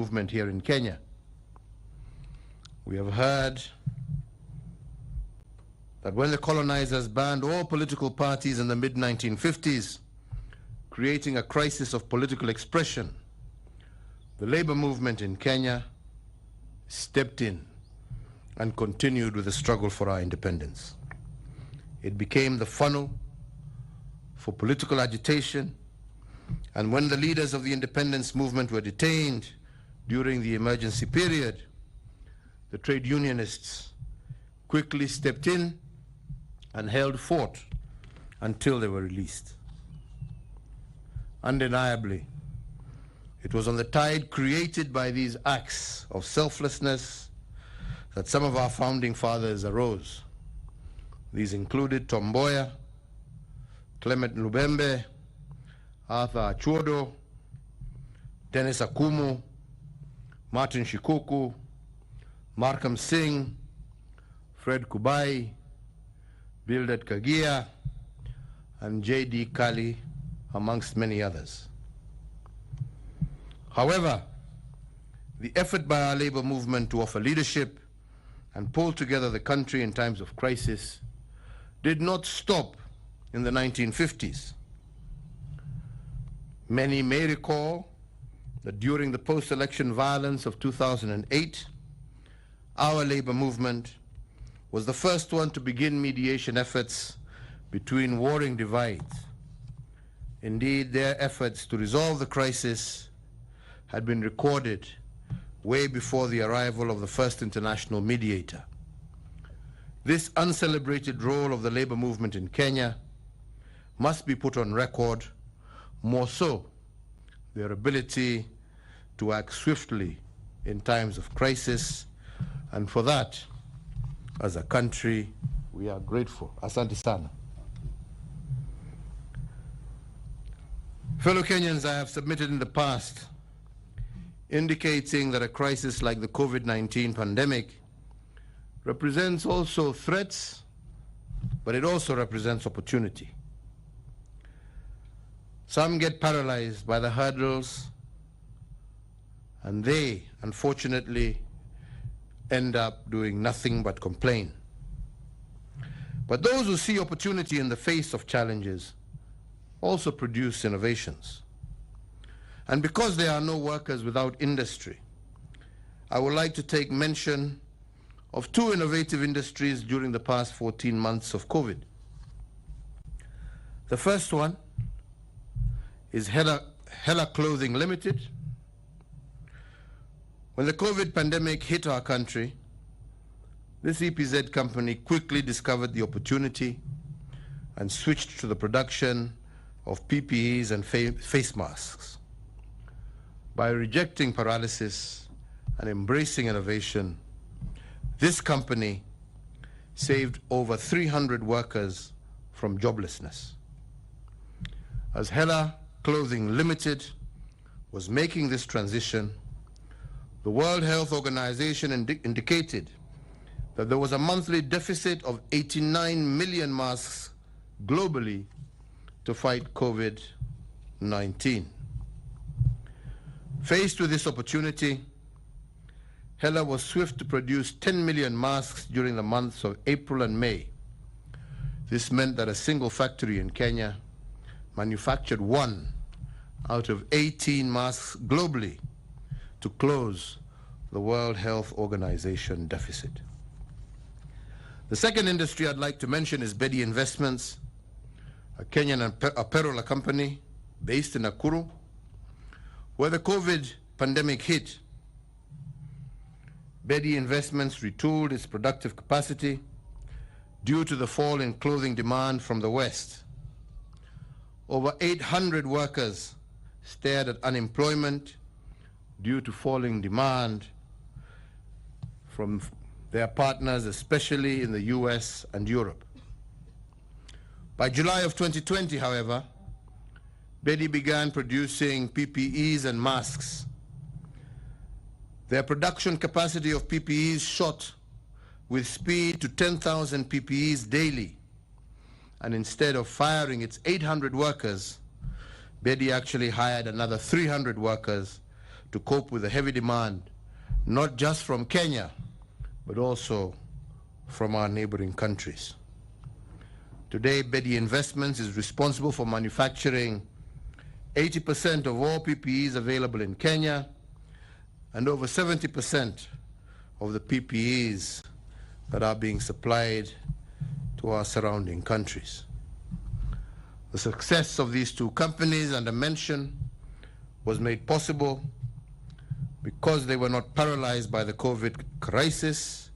movement here in Kenya. We have heard that when the colonizers banned all political parties in the mid-1950s, creating a crisis of political expression, the labor movement in Kenya stepped in and continued with the struggle for our independence. It became the funnel for political agitation, and when the leaders of the independence movement were detained during the emergency period, the trade unionists quickly stepped in and held fort until they were released. Undeniably, it was on the tide created by these acts of selflessness that some of our founding fathers arose. These included Tom Mboya, Clement Lubembe, Arthur Achuodo, Dennis Akumu, Martin Shikuku, Markham Singh, Fred Kubai, Bildad Kagia, and J.D. Kali, amongst many others. However, the effort by our labor movement to offer leadership and pull together the country in times of crisis did not stop in the 1950s. Many may recall that during the post-election violence of 2008, our labor movement was the first one to begin mediation efforts between warring divides. Indeed, their efforts to resolve the crisis had been recorded way before the arrival of the first international mediator. This uncelebrated role of the labor movement in Kenya must be put on record, more so their ability to act swiftly in times of crisis, and for that, as a country, we are grateful. Asante sana. Fellow Kenyans, I have submitted in the past indicating that a crisis like the COVID-19 pandemic represents also threats, but it also represents opportunity. Some get paralyzed by the hurdles, and they, unfortunately, end up doing nothing but complain. But those who see opportunity in the face of challenges also produce innovations. And because there are no workers without industry, I would like to take mention of two innovative industries during the past 14 months of COVID. The first one is Hela Clothing Limited. When the COVID pandemic hit our country, this EPZ company quickly discovered the opportunity and switched to the production of PPEs and face masks. By rejecting paralysis and embracing innovation, this company saved over 300 workers from joblessness. As Hela Clothing Limited was making this transition, the World Health Organization indicated that there was a monthly deficit of 89 million masks globally to fight COVID-19. Faced with this opportunity, Hela was swift to produce 10 million masks during the months of April and May. This meant that a single factory in Kenya manufactured 1 out of 18 masks globally to close the World Health Organization deficit. The second industry I'd like to mention is Bedi Investments, a Kenyan apparel company based in Nakuru. Where the COVID pandemic hit, Bedi Investments retooled its productive capacity due to the fall in clothing demand from the West. Over 800 workers stared at unemployment due to falling demand from their partners, especially in the US and Europe. By July of 2020, however, Bedi began producing PPEs and masks. Their production capacity of PPEs shot with speed to 10,000 PPEs daily. And instead of firing its 800 workers, Bedi actually hired another 300 workers to cope with the heavy demand, not just from Kenya, but also from our neighboring countries. Today, Bedi Investments is responsible for manufacturing 80% of all PPEs available in Kenya and over 70% of the PPEs that are being supplied to our surrounding countries. The success of these two companies under mention was made possible because they were not paralyzed by the COVID crisis,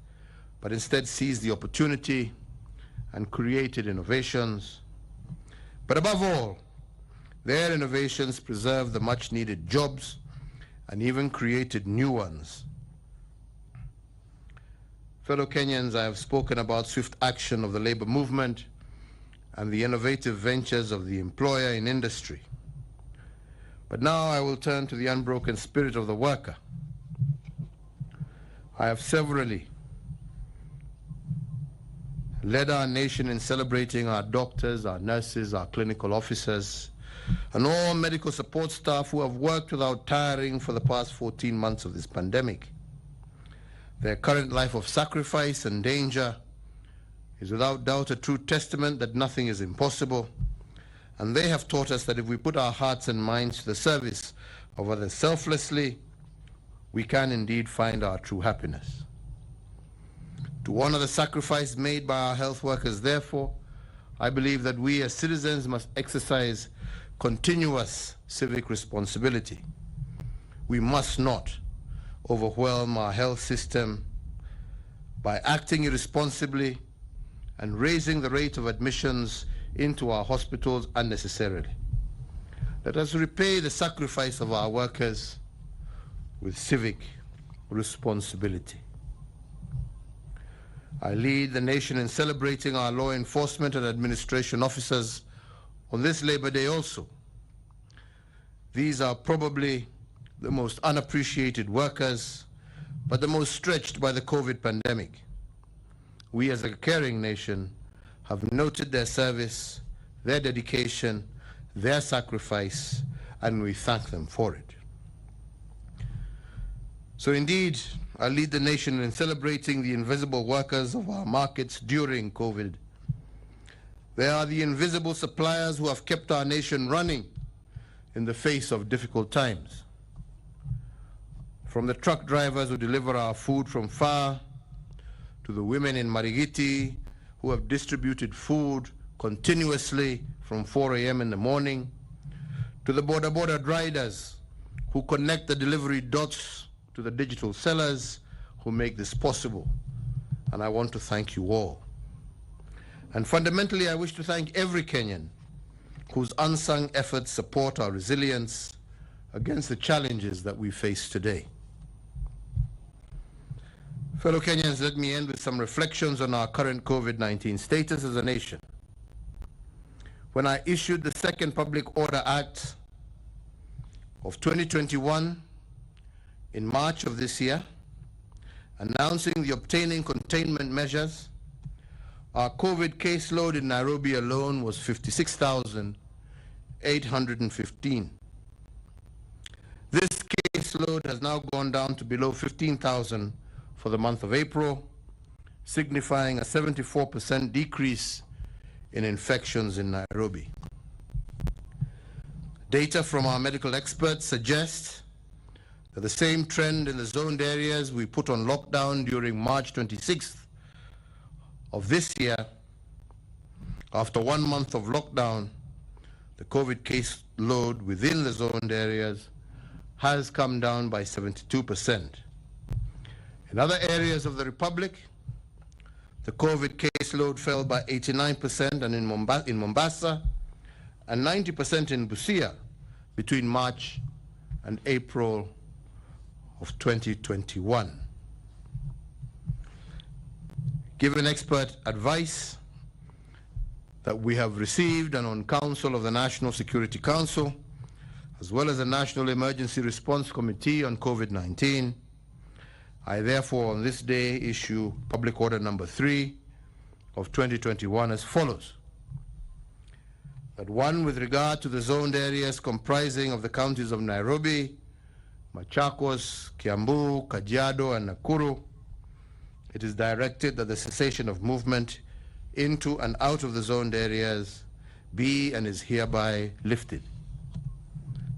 but instead seized the opportunity and created innovations. But above all, their innovations preserved the much-needed jobs and even created new ones. Fellow Kenyans, I have spoken about swift action of the labor movement and the innovative ventures of the employer in industry. But now I will turn to the unbroken spirit of the worker. I have severally led our nation in celebrating our doctors, our nurses, our clinical officers, and all medical support staff who have worked without tiring for the past 14 months of this pandemic. Their current life of sacrifice and danger is without doubt a true testament that nothing is impossible, and they have taught us that if we put our hearts and minds to the service of others selflessly, we can indeed find our true happiness. To honor the sacrifice made by our health workers, therefore, I believe that we as citizens must exercise continuous civic responsibility. We must not overwhelm our health system by acting irresponsibly and raising the rate of admissions into our hospitals unnecessarily. Let us repay the sacrifice of our workers with civic responsibility. I lead the nation in celebrating our law enforcement and administration officers on this Labor Day also. These are probably the most unappreciated workers, but the most stretched by the COVID pandemic. We as a caring nation have noted their service, their dedication, their sacrifice, and we thank them for it. So indeed, I lead the nation in celebrating the invisible workers of our markets during COVID. They are the invisible suppliers who have kept our nation running in the face of difficult times. From the truck drivers who deliver our food from far, to the women in Marigiti who have distributed food continuously from 4 a.m. in the morning, to the border riders who connect the delivery dots to the digital sellers who make this possible. And I want to thank you all. And fundamentally, I wish to thank every Kenyan whose unsung efforts support our resilience against the challenges that we face today. Fellow Kenyans, let me end with some reflections on our current COVID-19 status as a nation. When I issued the Second Public Order Act of 2021 in March of this year, announcing the obtaining containment measures, our COVID caseload in Nairobi alone was 56,815. This caseload has now gone down to below 15,000 for the month of April, signifying a 74% decrease in infections in Nairobi. Data from our medical experts suggest that the same trend in the zoned areas we put on lockdown during March 26th of this year. After 1 month of lockdown, the COVID case load within the zoned areas has come down by 72%. In other areas of the Republic, the COVID caseload fell by 89% and in Mombasa and 90% in Busia between March and April of 2021. Given expert advice that we have received and on counsel of the National Security Council, as well as the National Emergency Response Committee on COVID-19, I therefore on this day issue Public Order number 3 of 2021 as follows. That one, with regard to the zoned areas comprising of the counties of Nairobi, Machakos, Kiambu, Kajiado, and Nakuru, it is directed that the cessation of movement into and out of the zoned areas be and is hereby lifted.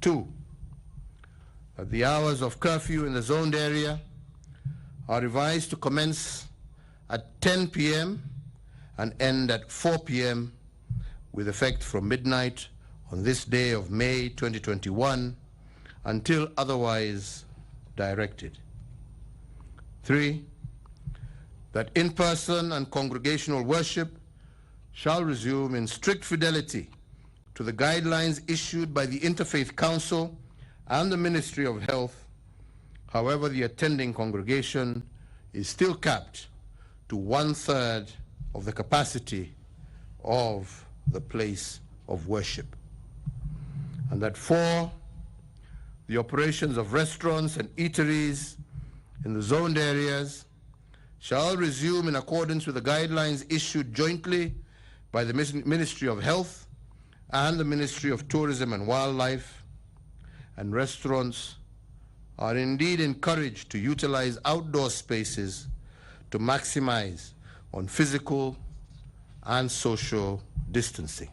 2, that the hours of curfew in the zoned area are revised to commence at 10 p.m. and end at 4 p.m. with effect from midnight on this day of May 2021 until otherwise directed. 3, that in-person and congregational worship shall resume in strict fidelity to the guidelines issued by the Interfaith Council and the Ministry of Health. However, the attending congregation is still capped to 1/3 of the capacity of the place of worship. And that 4, the operations of restaurants and eateries in the zoned areas shall resume in accordance with the guidelines issued jointly by the Ministry of Health and the Ministry of Tourism and Wildlife, and restaurants are indeed encouraged to utilize outdoor spaces to maximize on physical and social distancing.